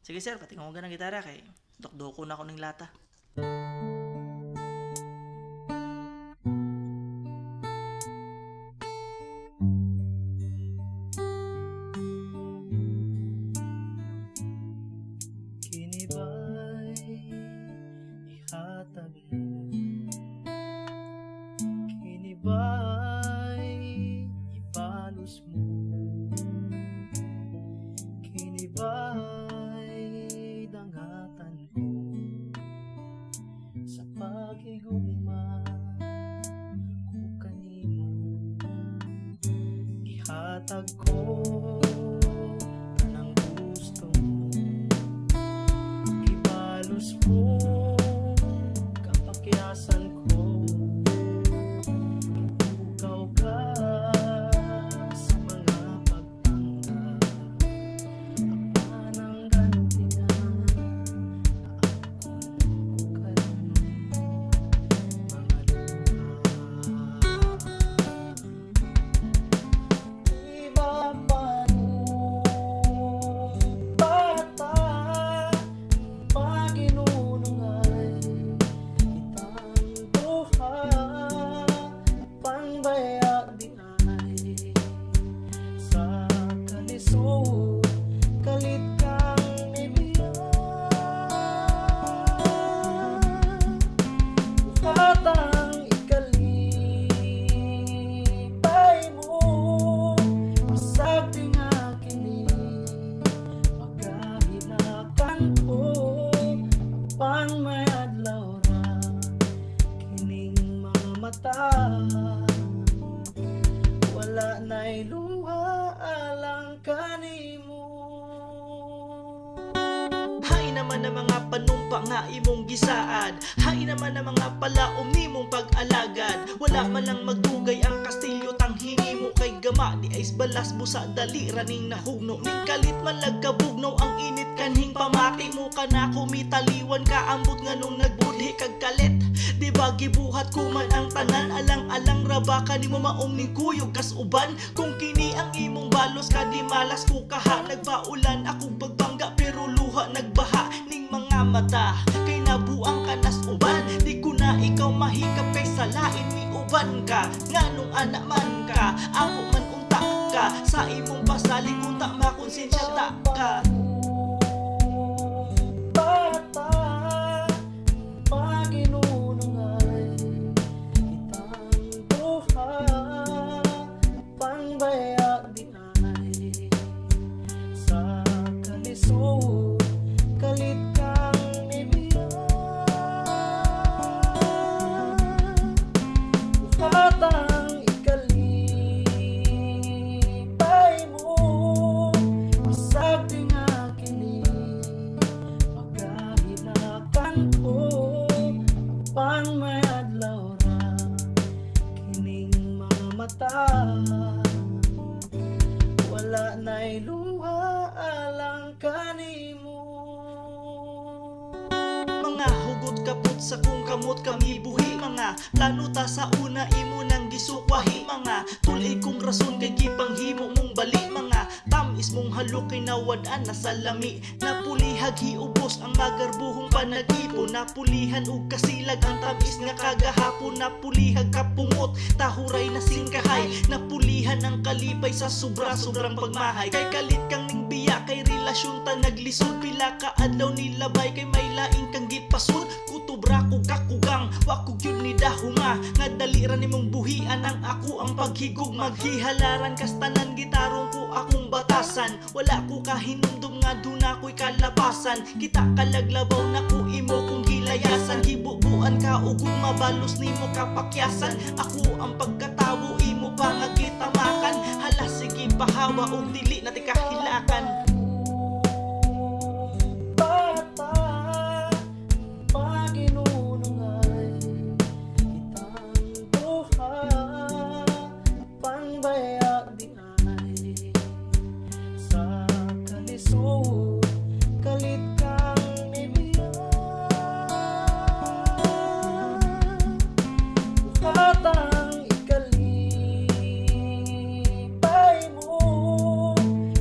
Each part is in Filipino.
Sige sir, patingan ko ng gitara kay dokdoko na ako ng lata. Kini ba'y ihatag mo? Kini ba'y ipalos mo? Kini ba'y dangatan ko sa paghigugma ko kanimo? Ihatag ko tanang gusto mo, ipalos mo kapakyasan ko. Ikaw ka sa mga pagpanggap, anang ganti na ako karon mga luha. Iba pa nung bata, paginunungay itang duha, pangbaya di ay sa kalisod, kalit kang ibiyan. Buhatang ikalipay mo, masag di nga kini magahinakan ko, pang may adlaw ra kining mga mata. Wala na'y luha alang kanimo. Hay naman ang mga panumpa nga imong gisaad, hay naman ang mga palaom nimong pag-alagad. Wala man lang magdugay ang kastilyo tang hinimo, kay gama di ay balas busa dali raning nahugno. Ning kalit man lagkabugnaw ang init kanhing pamati mo ka na kumitaliwan ka ambot nga nung nagbudhi kag kalit. Di ba gibuhat ko man ang tanan, alang-alang raba ka nimo maong ning kuyog kas uban. Kung kini ang imong balos ka di malas ko kaha, nagbaulan akong pagbangga pero luha nagbaha ning mga mata, kay nabuang ka nas uban. Di ko na ikaw mahikap kay salain mi uban ka, nganong anak man ka, ako man unta ka, sa imong pasalig unta makonsensya ta ka. Bata, paginunungay itang duha, pangbaya di ay sa kalisod, kalit kang ibiyan. Buhatang ikalipay mo, masag di nga kini magahinakan ko, pang may adlaw ra kining mga mata. Wala na'y luha alang kanimo. Mga hugot kaput sa kung kamot kami buhi, mga plano ta sa una imo nang gisukwahi, mga tulay kong rason kay gipanghimo mong bali, mga tamis mong halok kay nawadaan na salami. Napulihag hiubos ang magarbuhong panag-ipo, napulihan og kasilag ang tamis nga kagahapon. Napulihag kapungot tahuray na singkahay, napulihan ang kalipay sa sobra-sobrang pagmahay. Kay kalit kang ning biya, kay relasyon ta naglisod, pila ka adlaw nilabay kay may laing kang gipasud. Kutubra ko kakugang wako gyud ni dahuma, nga dali ra nimong buhian ang ako ang paghigog. Maghihalaran kas tanan gitarong ko akong batasan, wala ko kahinumdum nga duna ko'y kalabasan. Kita kalaglabaw na ko imo kong gilayasan, gibubuan ka o kung mabalos nimo kapakyasan. Ako ang pagkatawo imo pa nga kitamakan, hala sige pahawa o dili na tikahilakan. Bata, paginunungay itang duha, pangbaya di ay sa kalisod, kalit kang ibiyan. Buhatang ikalipay mo,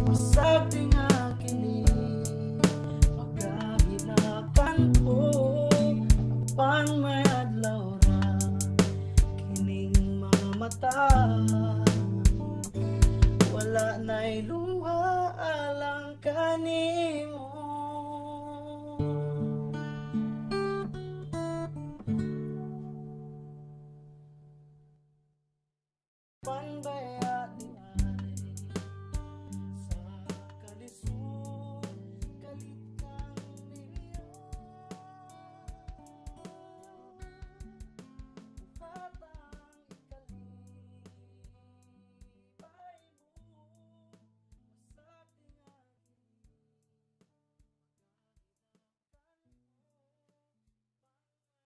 masag di nga nimo